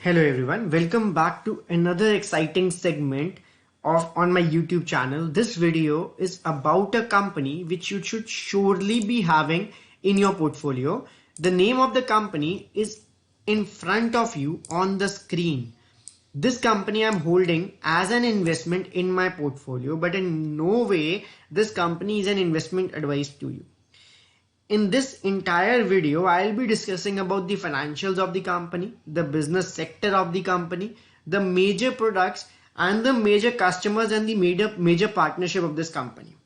Hello everyone, welcome back to another exciting segment of on my YouTube channel. This video is about a company which you should surely be having in your portfolio. The name of the company is in front of you on the screen. This company I'm holding as an investment in my portfolio, but in no way this company is an investment advice to you. In this entire video, I'll be discussing about the financials of the company, the business sector of the company, the major products and the major customers and the major partnership of this company.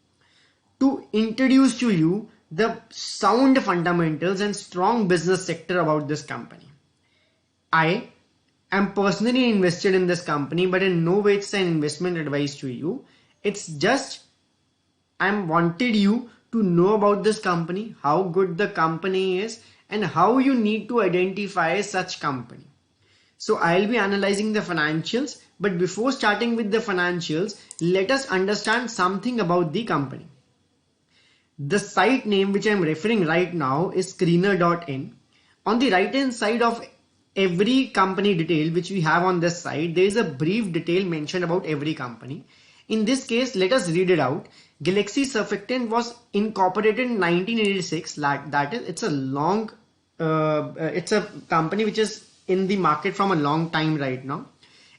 To introduce to you the sound fundamentals and strong business sector about this company. I am personally invested in this company, but in no way it's an investment advice to you. It's just I'm wanted you to know about this company, how good the company is, and how you need to identify such company. So I'll be analyzing the financials, but before starting with the financials, let us understand something about the company. The site name which I'm referring right now is screener.in. On the right hand side of every company detail which we have on this site, there is a brief detail mentioned about every company. In this case, let us read it out. Galaxy Surfactant was incorporated in 1986. That is, it's a company which is in the market from a long time right now.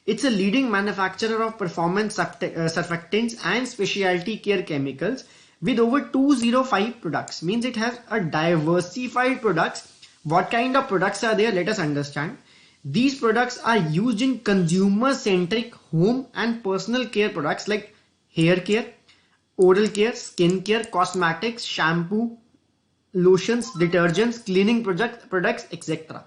It's a leading manufacturer of performance surfactants and specialty care chemicals with over 205 products. Means it has a diversified products. What kind of products are there? Let us understand. These products are used in consumer-centric home and personal care products like hair care, oral care, skin care, cosmetics, shampoo, lotions, detergents, cleaning products, etc.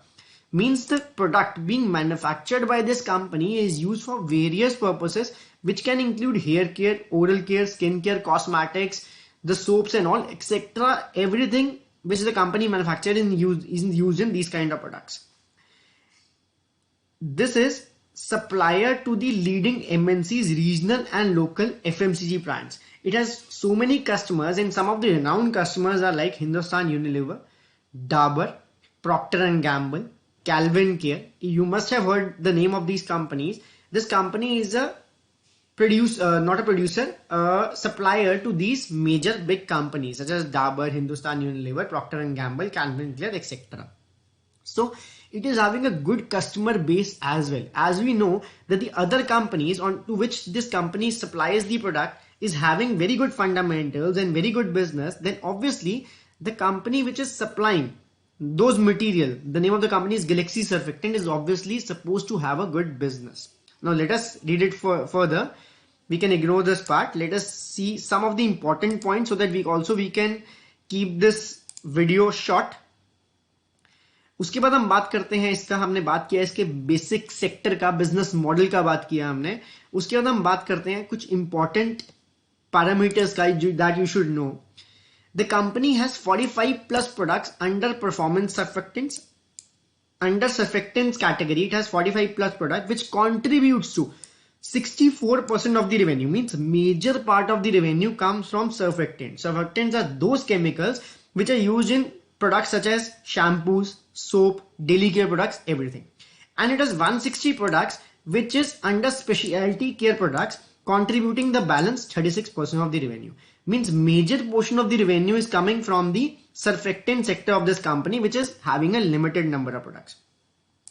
Means the product being manufactured by this company is used for various purposes, which can include hair care, oral care, skin care, cosmetics, the soaps and all, etc. Everything which the company manufactured is used in these kind of products. This is supplier to the leading MNCs, regional and local FMCG brands. It has so many customers, and some of the renowned customers are like Hindustan Unilever, Dabur, Procter & Gamble, Calvin Care. You must have heard the name of these companies. This company is a supplier to these major big companies such as Dabur, Hindustan Unilever, Procter & Gamble, Calvin Klein, etc. So it is having a good customer base as well. As we know that the other companies to which this company supplies the product is having very good fundamentals and very good business, then obviously the company which is supplying those material, the name of the company is Galaxy Surfactant, is obviously supposed to have a good business. Now let us read it further. We can ignore this part. Let us see some of the important points so that we can keep this video short. उसके बाद हम बात करते हैं इसका, हमने बात किया इसके बेसिक सेक्टर का, बिजनेस मॉडल का बात किया हमने. उसके बाद हम बात करते हैं कुछ इंपॉर्टेंट पैरामीटर्स का that you should know. The company has 45 plus products under performance surfactants. Under surfactants category, it has 45 plus product which contributes to 64% of the revenue. Means major part of the revenue comes from surfactants. Surfactants are those chemicals which are used in products such as shampoos, soap, daily care products, everything. And it has 160 products which is under specialty care products, contributing the balance 36% of the revenue. Means major portion of the revenue is coming from the surfactant sector of this company, which is having a limited number of products.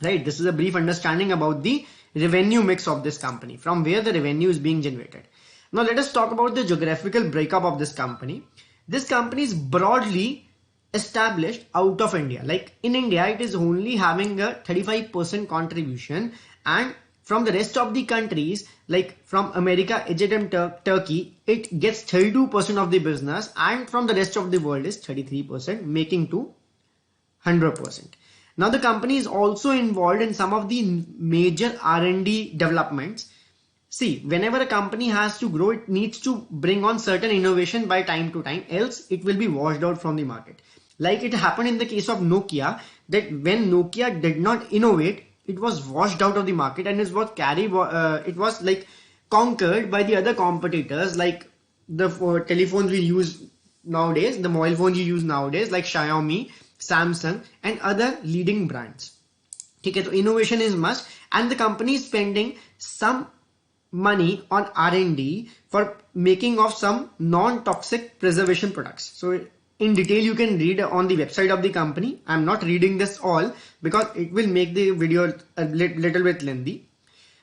Right, this is a brief understanding about the revenue mix of this company, from where the revenue is being generated. Now let us talk about the geographical breakup of this company. This company is broadly established out of India. Like in India, it is only having a 35% contribution, and from the rest of the countries, like from America, Egypt and Turkey, it gets 32% of the business, and from the rest of the world is 33%, making to 100%. Now the company is also involved in some of the major R&D developments. See, whenever a company has to grow, it needs to bring on certain innovation by time to time, else it will be washed out from the market. Like it happened in the case of Nokia, that when Nokia did not innovate, it was washed out of the market and it was like conquered by the other competitors, like the telephones we use nowadays, the mobile phones you use nowadays, like Xiaomi, Samsung and other leading brands. ठीक है, तो innovation is must, and the company is spending some money on R&D for making of some non-toxic preservation products. So in detail you can read on the website of the company. I'm not reading this all because it will make the video a little bit lengthy.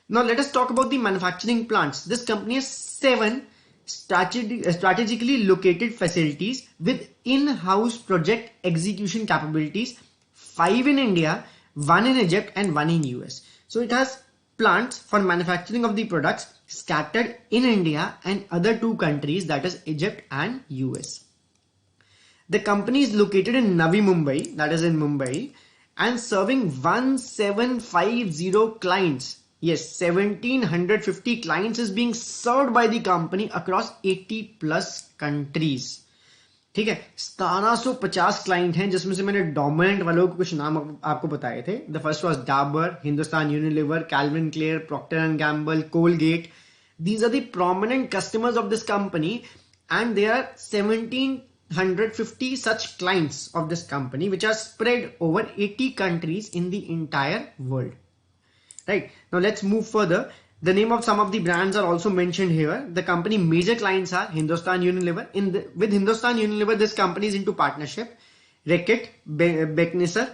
Now let us talk about the manufacturing plants. This company has 7 strategically located facilities with in-house project execution capabilities, 5 in India, 1 in Egypt and 1 in US. So it has plants for manufacturing of the products scattered in India and other 2 countries, that is Egypt and US. The company is located in Navi Mumbai, that is in Mumbai, and serving 1750 clients. Yes, 1750 clients is being served by the company across 80 plus countries. ठीक है, 1750 client हैं, जिसमें से मैंने dominant वालों को कुछ नाम आपको बताए थे. The first was Dabur, Hindustan Unilever, Calvin Klein, Procter and Gamble, Colgate. These are the prominent customers of this company, and there are 1750 such clients of this company which are spread over 80 countries in the entire world. Right, now let's move further. The name of some of the brands are also mentioned here. The company major clients are Hindustan Unilever. With Hindustan Unilever, this company is into partnership. Reckitt, Becknesser,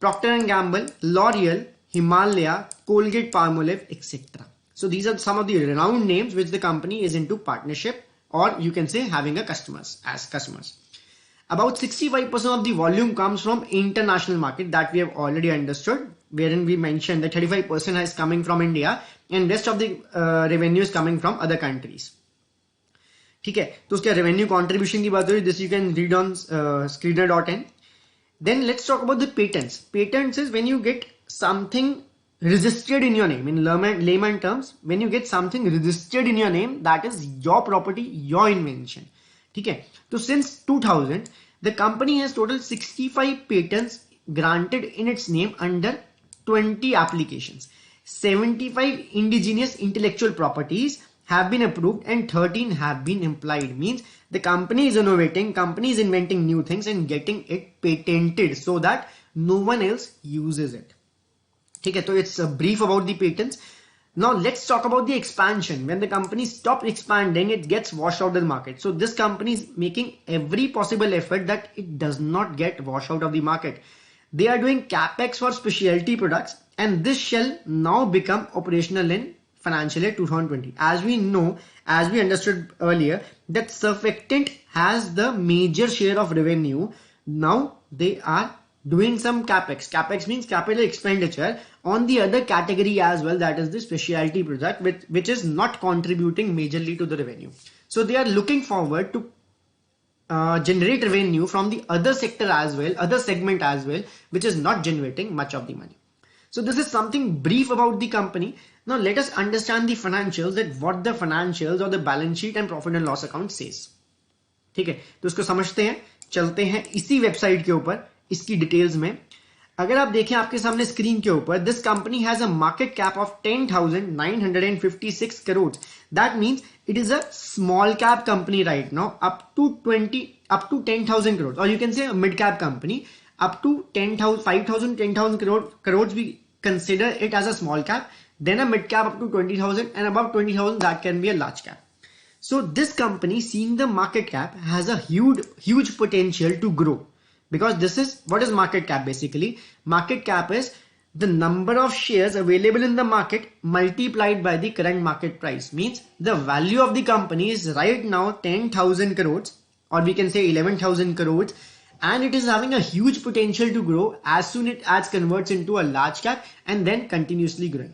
Procter & Gamble, L'Oreal, Himalaya, Colgate Palmolive, etc. So these are some of the renowned names which the company is into partnership, or you can say having a as customers. About 65% of the volume comes from international market, that we have already understood, wherein we mentioned that 35% is coming from India and rest of the revenue is coming from other countries. ठीक है, तो उसका revenue contribution की बात हो रही, this you can read on screener.in. Then let's talk about the patents. Patents is when you get something registered in your name. In layman terms, when you get something registered in your name, that is your property, your invention. ठीक है, तो since 2000 the company has total 65 patents granted in its name under 20 applications. 75 indigenous intellectual properties have been approved and 13 have been implied. Means the company is innovating, company is inventing new things and getting it patented so that no one else uses it. ठीक है, तो it's a brief about the patents. Now let's talk about the expansion. When the company stops expanding, it gets washed out of the market. So this company is making every possible effort that it does not get washed out of the market. They are doing capex for specialty products, and this shall now become operational in financial year 2020. As we know, as we understood earlier, that surfactant has the major share of revenue. Now they are doing some capex. Capex means capital expenditure on the other category as well, that is the specialty product, which is not contributing majorly to the revenue. So they are looking forward to generate revenue from the other sector as well, other segment as well, which is not generating much of the money. So this is something brief about the company. Now let us understand the financials, that what the financials or the balance sheet and profit and loss account says. ठीक है, तो उसको समझते हैं, चलते हैं इसी website के ऊपर इसकी डिटेल्स में. अगर आप देखें आपके सामने स्क्रीन के ऊपर, this company has a market cap of 10,956 crore. That means it is a small cap company right now, up to 10,000 crore, और you can say mid cap company up to 10,000, 5,000, 10,000 crores, we consider it as a small cap. Then a mid cap up to 20,000, and above 20,000 that can be a large cap. So this company, seeing the market cap, has a huge potential to grow, because this is what is market cap basically. Market cap is the number of shares available in the market multiplied by the current market price. Means the value of the company is right now 10,000 crores, or we can say 11,000 crores, and it is having a huge potential to grow as soon as converts into a large cap and then continuously growing.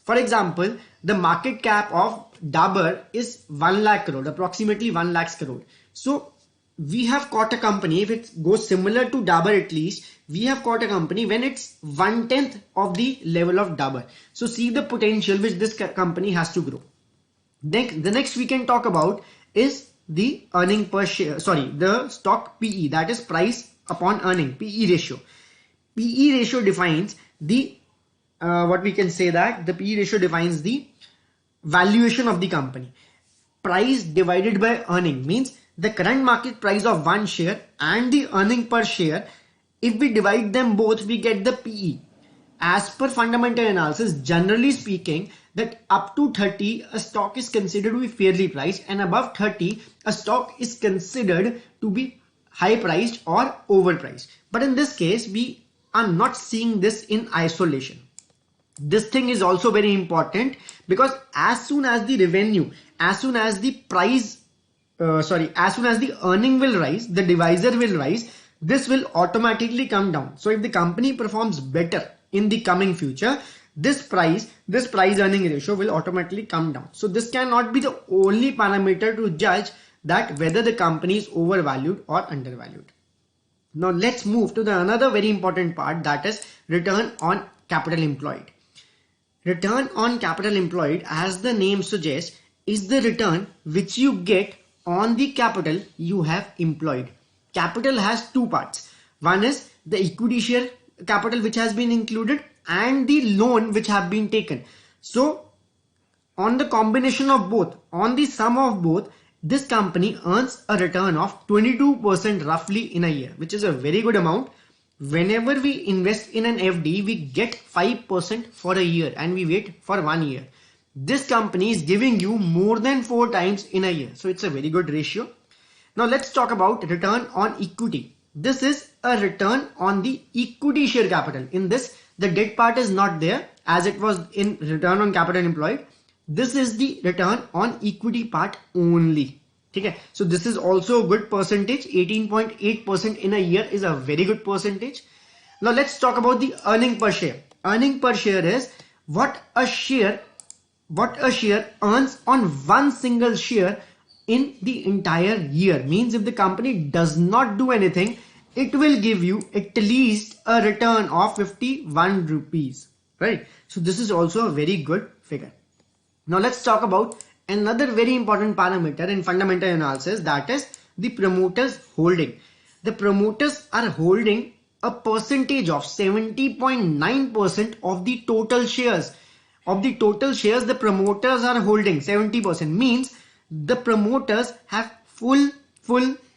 For example, the market cap of Dabur is 1 lakh crore, approximately 1 lakh crore. So we have caught a company, if it goes similar to Dabur at least, we have caught a company when it's 1/10 of the level of Dabur. So see the potential which this company has to grow. Then the next we can talk about is the earning per share, the stock PE, that is price upon earning, PE ratio. PE ratio defines the what we can say that the PE ratio defines the valuation of the company. Price divided by earning means the current market price of one share and the earning per share. If we divide them both, we get the PE. as per fundamental analysis, generally speaking, that up to 30, a stock is considered to be fairly priced, and above 30, a stock is considered to be high priced or overpriced. But in this case, we are not seeing this in isolation. This thing is also very important, because as soon as the revenue, as soon as the price, as soon as the earning will rise, the divisor will rise, this will automatically come down. So if the company performs better in the coming future, this price earning ratio will automatically come down. So this cannot be the only parameter to judge that whether the company is overvalued or undervalued. Now let's move to the another very important part, that is return on capital employed. Return on capital employed, as the name suggests, is the return which you get on the capital you have employed. Capital has two parts. One is the equity share capital which has been included, and the loan which have been taken. So on the combination of both, on the sum of both, this company earns a return of 22% roughly in a year, which is a very good amount. Whenever we invest in an FD, we get 5% for a year, and we wait for 1 year. This company is giving you more than 4 times in a year. So it's a very good ratio. Now let's talk about return on equity. This is a return on the equity share capital. In this, the debt part is not there as it was in return on capital employed. This is the return on equity part only. Okay, so this is also a good percentage. 18.8% in a year is a very good percentage. Now let's talk about the earning per share. Earning per share is what a share earns on one single share in the entire year. Means if the company does not do anything, it will give you at least a return of 51 rupees, right? So this is also a very good figure. Now let's talk about another very important parameter in fundamental analysis, that is the promoters holding. The promoters are holding a percentage of 70.9% of the total shares. Of the total shares, the promoters are holding 70%. Means the promoters have full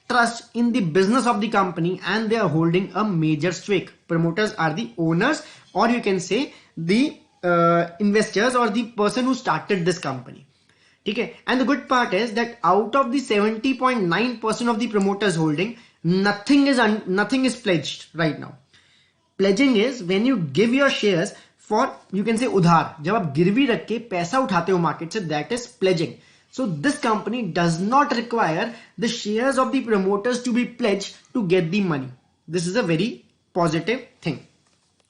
trust in the business of the company, and they are holding a major stake. Promoters are the owners, or you can say the investors, or the person who started this company. Okay, and the good part is that out of the 70.9% of the promoters holding, nothing is pledged right now. Pledging is when you give your shares for, you can say udhar, जब आप गिरवी रख के पैसा उठाते हो market से, that is pledging. So this company does not require the shares of the promoters to be pledged to get the money. This is a very positive thing.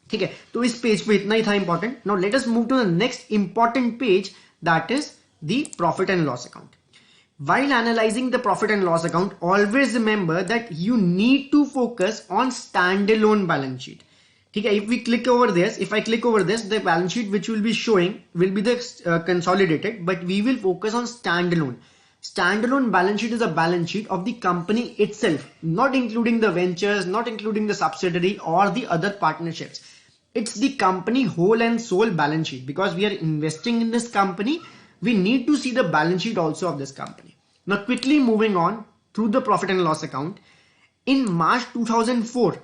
ठीक है, तो इस पेज पे इतना ही था important. Now let us move to the next important page, that is the profit and loss account. While analyzing the profit and loss account, always remember that you need to focus on standalone balance sheet. Okay, if we click over this, if I click over this, the balance sheet which will be showing will be the consolidated, but we will focus on standalone. Standalone balance sheet is a balance sheet of the company itself, not including the ventures, not including the subsidiary or the other partnerships. It's the company whole and sole balance sheet. Because we are investing in this company, we need to see the balance sheet also of this company. Now quickly moving on through the profit and loss account. In March 2004,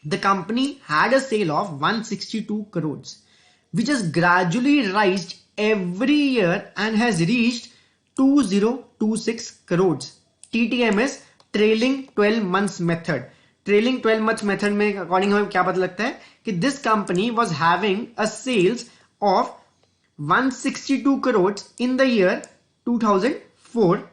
the company had a sale of 162 crores, which has gradually risen every year and has reached 2026 crores. TTM is trailing 12 months method. Trailing 12 months method में according हमें क्या पता लगता है कि this company was having a sales of 162 crores in the year 2004,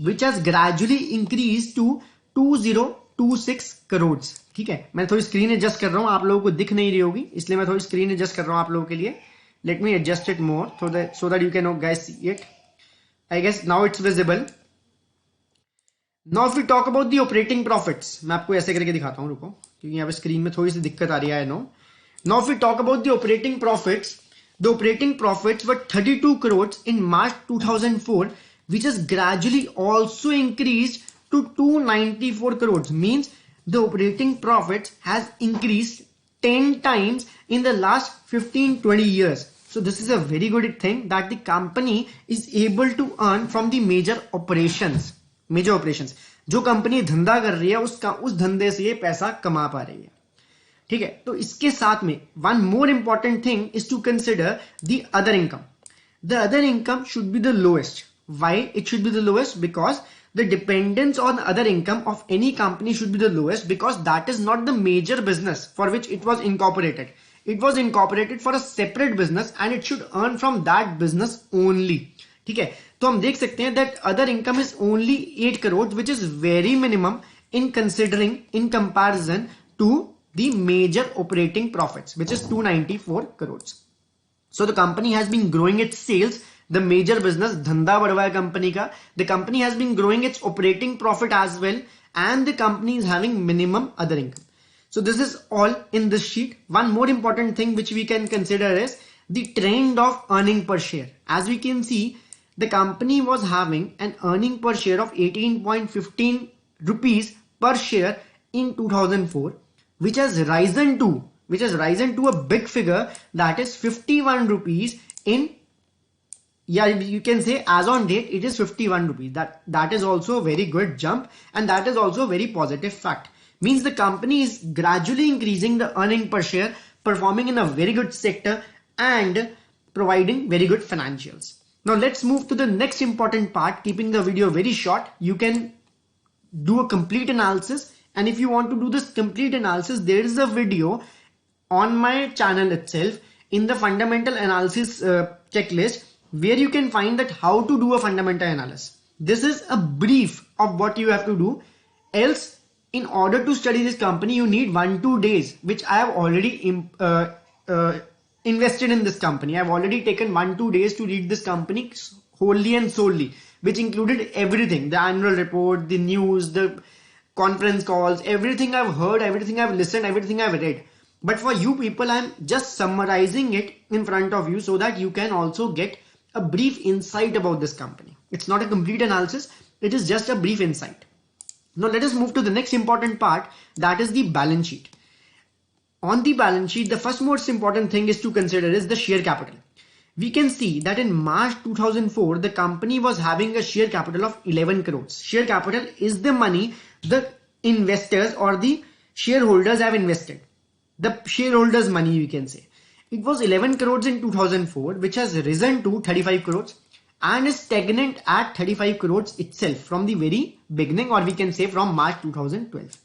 which has gradually increased to 2026 crores. ठीक है, मैं थोड़ी स्क्रीन एडजस्ट कर रहा हूं, आप लोगों को दिख नहीं रही होगी, इसलिए मैं थोड़ी स्क्रीन एडजस्ट कर रहा हूं आप लोगों के लिए. Let me adjust it more so that you can guys see it. I guess now it's visible. Now if we talk about the operating profits, मैं आपको ऐसे करके दिखाता हूं, रुको, क्योंकि यहाँ पे स्क्रीन में थोड़ी सी दिक्कत आ रही है. I know. Now if we talk about the operating profits, the operating profits were 32 crores in March 2004, which has gradually also increased to 294 crores. Means the operating profits has increased 10 times in the last 15-20 years. So this is a very good thing that the company is able to earn from the major operations. जो company धंधा कर रही है उस धंधे से ये पैसा कमा पा रही है. ठीक है, तो इसके साथ में one more important thing is to consider the other income. The other income should be the lowest. Why it should be the lowest? Because the dependence on other income of any company should be the lowest, because that is not the major business for which it was incorporated. It was incorporated for a separate business and it should earn from that business only. ठीक है, तो हम देख सकते हैं that other income is only 8 crores, which is very minimum in considering in comparison to the major operating profits, which is 294 crores. So the company has been growing its sales. The major business धंधा बढ़ रहा है company का. The company has been growing its operating profit as well, and the company is having minimum other income. So this is all in this sheet. One more important thing which we can consider is the trend of earning per share. As we can see, the company was having an earning per share of 18.15 rupees per share in 2004, which has risen to a big figure, that is 51 rupees in, yeah, you can say as on date it is 51 rupees. That is also a very good jump, and that is also a very positive fact. Means the company is gradually increasing the earning per share, performing in a very good sector and providing very good financials. Now let's move to the next important part. Keeping the video very short, you can do a complete analysis, and if you want to do this complete analysis, there is a video on my channel itself in the fundamental analysis checklist, where you can find that how to do a fundamental analysis. This is a brief of what you have to do. Else, in order to study this company, you need 1-2 days, which I have already invested in this company. I have already taken 1-2 days to read this company wholly and solely, which included everything: the annual report, the news, the conference calls, everything I've heard, everything I've listened, everything I've read. But for you people, I'm just summarizing it in front of you so that you can also get a brief insight about this company. It's not a complete analysis, it is just a brief insight. Now let us move to the next important part, that is the balance sheet. On the balance sheet, the first most important thing is to consider is the share capital. We can see that in March 2004, the company was having a share capital of 11 crores. Share capital is the money the investors or the shareholders have invested. The shareholders' money, we can say. It was 11 crores in 2004, which has risen to 35 crores and is stagnant at 35 crores itself from the very beginning, or we can say from March 2012.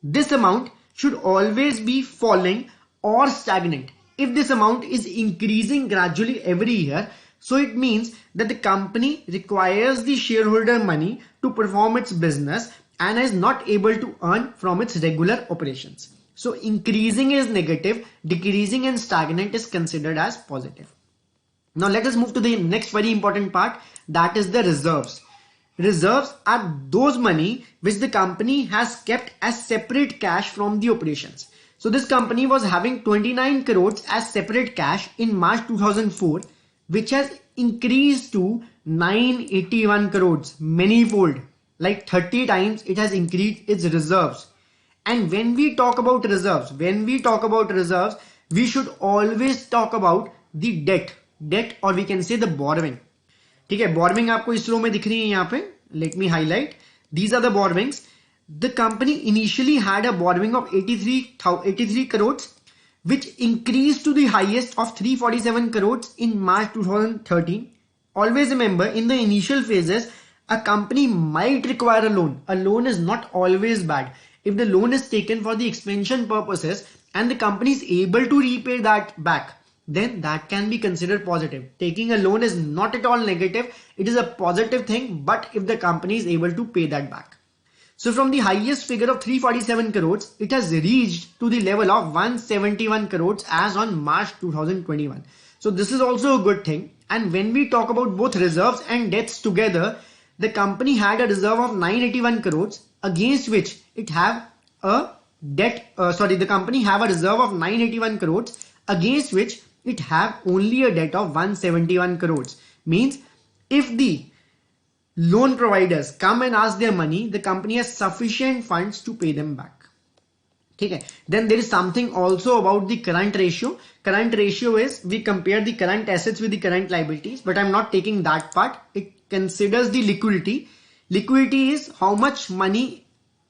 This amount should always be falling or stagnant. If this amount is increasing gradually every year, so it means that the company requires the shareholder money to perform its business and is not able to earn from its regular operations. So increasing is negative, decreasing and stagnant is considered as positive. Now let us move to the next very important part, that is the reserves. Reserves are those money which the company has kept as separate cash from the operations. So this company was having 29 crores as separate cash in March 2004, which has increased to 981 crores, manyfold, like 30 times it has increased its reserves. And when we talk about reserves, we should always talk about the debt or we can say the borrowing. ठीक है, borrowing आपको इस रो में दिख रही है यहाँ पे. Let me highlight. These are the borrowings. The company initially had a borrowing of 83 crores, which increased to the highest of 347 crores in March 2013. Always remember, in the initial phases, a company might require a loan. A loan is not always bad. If the loan is taken for the expansion purposes and the company is able to repay that back, then that can be considered positive. Taking a loan is not at all negative. It is a positive thing, but if the company is able to pay that back. So from the highest figure of 347 crores, it has reached to the level of 171 crores as on March 2021. So this is also a good thing. And when we talk about both reserves and debts together, the company had a reserve of 981 crores against which it have a debt. The company have a reserve of 981 crores against which it have only a debt of 171 crores. Means if the loan providers come and ask their money, the company has sufficient funds to pay them back. Okay. Then there is something also about the current ratio. Current ratio is we compare the current assets with the current liabilities, but I'm not taking that part. It considers the liquidity. Liquidity is how much money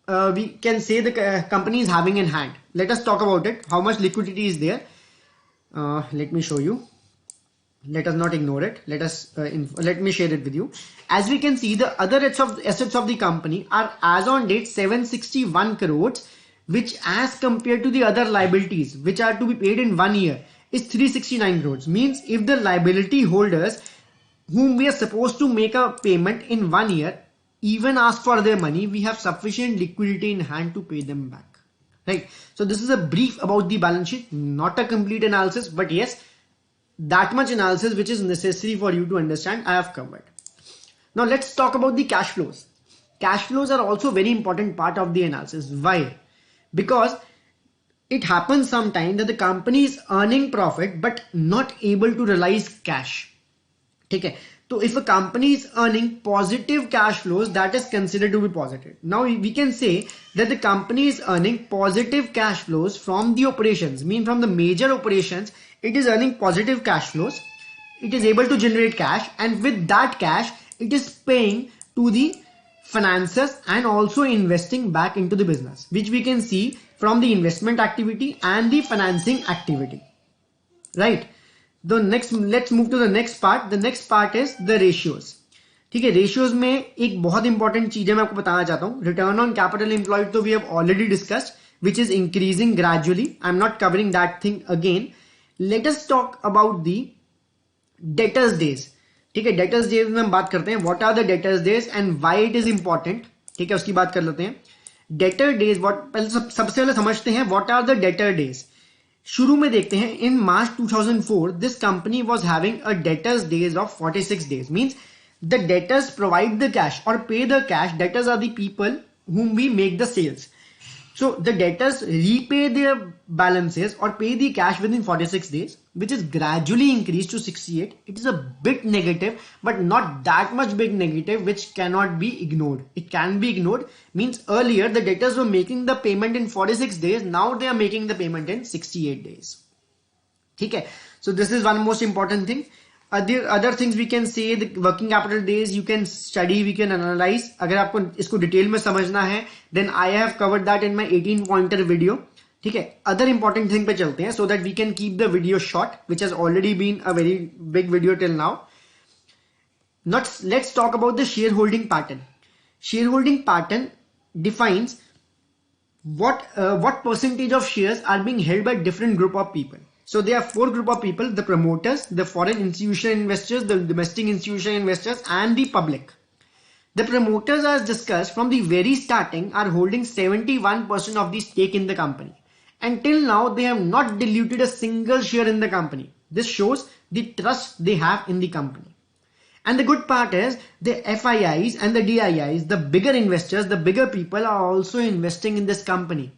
we can say the company is having in hand. Let us talk about it. How much liquidity is there? Let me show you. Let us not ignore it. Let me share it with you. As we can see, the other assets of the company are as on date 761 crores, which as compared to the other liabilities which are to be paid in 1 year is 369 crores. Means if the liability holders whom we are supposed to make a payment in 1 year even ask for their money, we have sufficient liquidity in hand to pay them back. Right. So this is a brief about the balance sheet, not a complete analysis, but yes, that much analysis which is necessary for you to understand I have covered. Now let's talk about the cash flows. Cash flows are also very important part of the analysis. Why? Because it happens sometimes that the company is earning profit but not able to realize cash. Okay. So if a company is earning positive cash flows, that is considered to be positive. Now we can say that the company is earning positive cash flows from the operations, mean from the major operations, it is earning positive cash flows. It is able to generate cash, and with that cash, it is paying to the finances and also investing back into the business, which we can see from the investment activity and the financing activity. Right. Let's move to the next part. The next part is the ratios. ठीक है, ratios में एक बहुत important चीज है मैं आपको बताना चाहता हूं. रिटर्न ऑन कैपिटल एम्प्लॉयड तो we have already discussed, which is increasing gradually. I am not covering that thing again. Let us talk about the debtors days. ठीक है, डेटर्स डेज में हम बात करते हैं. What are the debtors days and why it is important. ठीक है, उसकी बात कर लेते हैं. डेटर डेज, सबसे पहले समझते हैं what are the debtor days. शुरू में देखते हैं. In March 2004 this company was having a debtors days of 46 days. Means the debtors provide the cash और pay the cash. Debtors are the people whom we make the sales. So the debtors repay their balances or pay the cash within 46 days, which is gradually increased to 68. It is a bit negative, but not that much big negative, which cannot be ignored. It can be ignored. Means earlier the debtors were making the payment in 46 days. Now they are making the payment in 68 days. Okay. So this is one most important thing. Other things we can say, the working capital days you can study, we can analyze. अगर आपको इसको detail में समझना है then I have covered that in my 18 pointer video. ठीक है, other important thing पे चलते हैं so that we can keep the video short, which has already been a very big video till now. Let's talk about the shareholding pattern. Shareholding pattern defines what percentage of shares are being held by different group of people. So there are 4 group of people: the promoters, the foreign institutional investors, the domestic institutional investors, and the public. The promoters, as discussed from the very starting, are holding 71% of the stake in the company. Until now, they have not diluted a single share in the company. This shows the trust they have in the company. And the good part is the FIIs and the DIIs, the bigger investors, the bigger people are also investing in this company.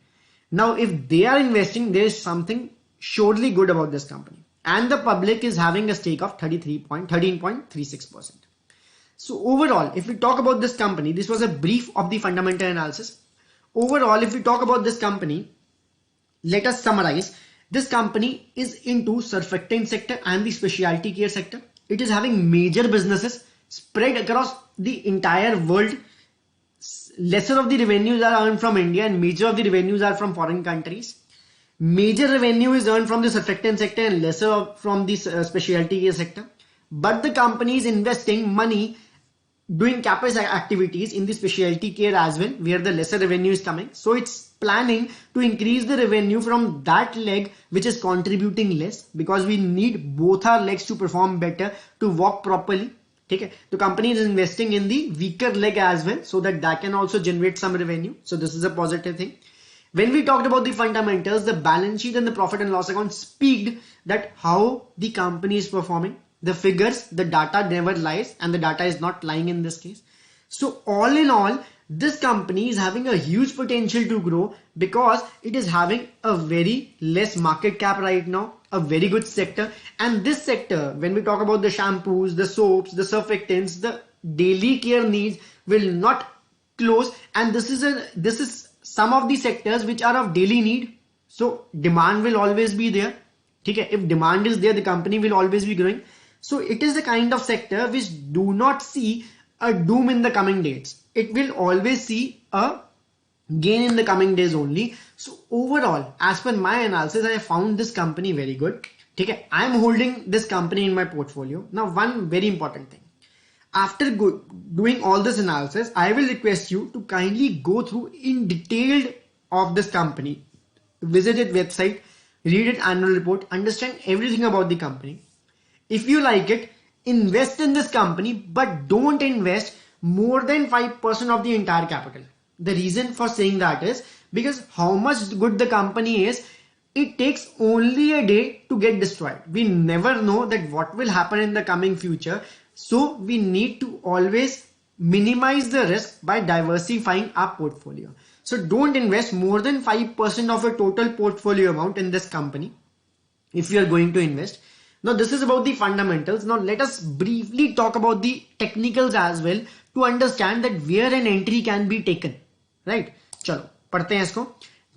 Now, if they are investing, there is something surely good about this company, and the public is having a stake of 13.36%. So overall, if we talk about this company, this was a brief of the fundamental analysis. Overall, if we talk about this company, let us summarize. This company is into surfactant sector and the specialty care sector. It is having major businesses spread across the entire world. Lesser of the revenues are earned from India and major of the revenues are from foreign countries. Major revenue is earned from the surfactant sector and lesser from the specialty care sector. But the company is investing money doing capex activities in the specialty care as well, where the lesser revenue is coming. So it's planning to increase the revenue from that leg which is contributing less, because we need both our legs to perform better, to walk properly. Okay, the company is investing in the weaker leg as well, so that can also generate some revenue. So this is a positive thing. When we talked about the fundamentals, the balance sheet and the profit and loss account speak that how the company is performing. The figures, the data never lies, and the data is not lying in this case. So all in all, this company is having a huge potential to grow because it is having a very less market cap right now, a very good sector. And this sector, when we talk about the shampoos, the soaps, the surfactants, the daily care needs will not close. And this is some of the sectors which are of daily need. So demand will always be there. Okay? If demand is there, the company will always be growing. So it is the kind of sector which do not see a doom in the coming days. It will always see a gain in the coming days only. So overall, as per my analysis, I found this company very good. Okay, I am holding this company in my portfolio. Now, one very important thing. After doing all this analysis, I will request you to kindly go through in detail of this company. Visit its website, read its annual report, understand everything about the company. If you like it, invest in this company, but don't invest more than 5% of the entire capital. The reason for saying that is because how much good the company is, it takes only a day to get destroyed. We never know that what will happen in the coming future. So we need to always minimize the risk by diversifying our portfolio. So don't invest more than 5% of your total portfolio amount in this company if you are going to invest. Now this is about the fundamentals. Now let us briefly talk about the technicals as well to understand that where an entry can be taken. Right? चलो पढ़ते हैं इसको.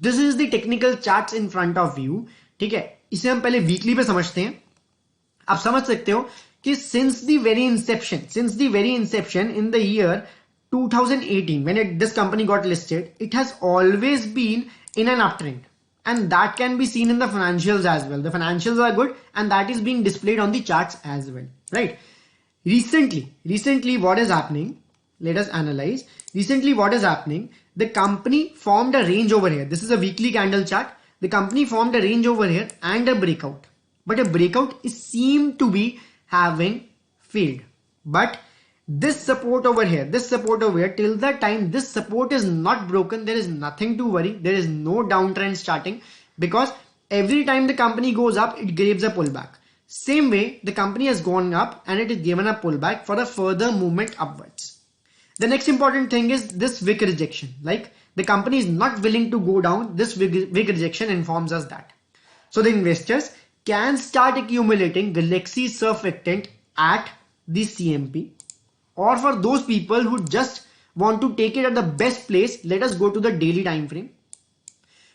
This is the technical charts in front of you. ठीक है, इसे हम पहले weekly पे समझते हैं. आप समझ सकते हो कि since the very inception in the year 2018 when this company got listed, it has always been in an uptrend, and that can be seen in the financials as well. The financials are good, and that is being displayed on the charts as well, right? Recently what is happening, let us analyze. Recently what is happening, the company formed a range over here. This is a weekly candle chart. The company formed a range over here and a breakout, but a breakout is seemed to be having failed. But this support over here, till the time this support is not broken, there is nothing to worry. There is no downtrend starting, because every time the company goes up, it gives a pullback. Same way, the company has gone up and it is given a pullback for a further movement upwards. The next important thing is this wick rejection. Like the company is not willing to go down. This wick rejection informs us that. So the investors can start accumulating Galaxy surfactant at the CMP, or for those people who just want to take it at the best place, let us go to the daily time frame.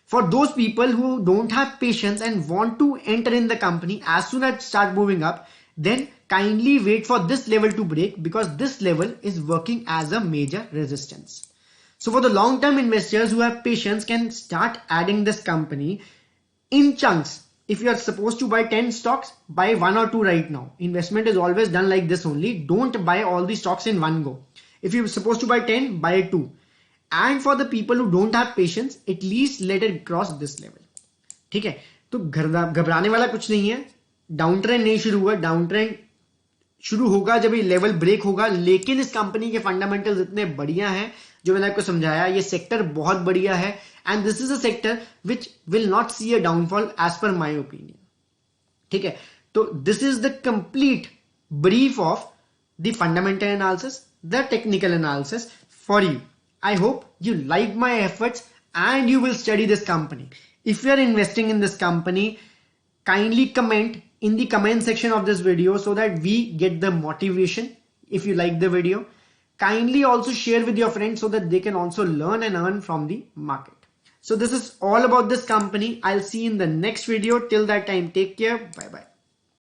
For those people who don't have patience and want to enter in the company as soon as it start moving up, then kindly wait for this level to break, because this level is working as a major resistance. So for the long-term investors who have patience, can start adding this company in chunks. If you are supposed to buy 10 stocks, buy 1 or 2 right now. Investment is always done like this only. Don't buy all the stocks in one go. If you're supposed to buy 10, buy 2. And for the people who don't have patience, at least let it cross this level. ठीक है, तो घबराने वाला कुछ नहीं है. Down trend नहीं शुरू हुआ. डाउन ट्रेंड शुरू होगा जब ये लेवल ब्रेक होगा. लेकिन इस कंपनी के फंडामेंटल्स इतने बढ़िया हैं जो मैंने आपको समझाया. ये सेक्टर बहुत बढ़िया है, and this is a sector which will not see a downfall as per my opinion. ठीक है, तो this is the complete brief of the fundamental analysis, the technical analysis for you. I hope you like my efforts and you will study this company. If you are investing in this company, kindly comment in the comment section of this video so that we get the motivation. If you like the video, kindly also share with your friends so that they can also learn and earn from the market. So this is all about this company. I'll see you in the next video. Till that time, take care. Bye bye.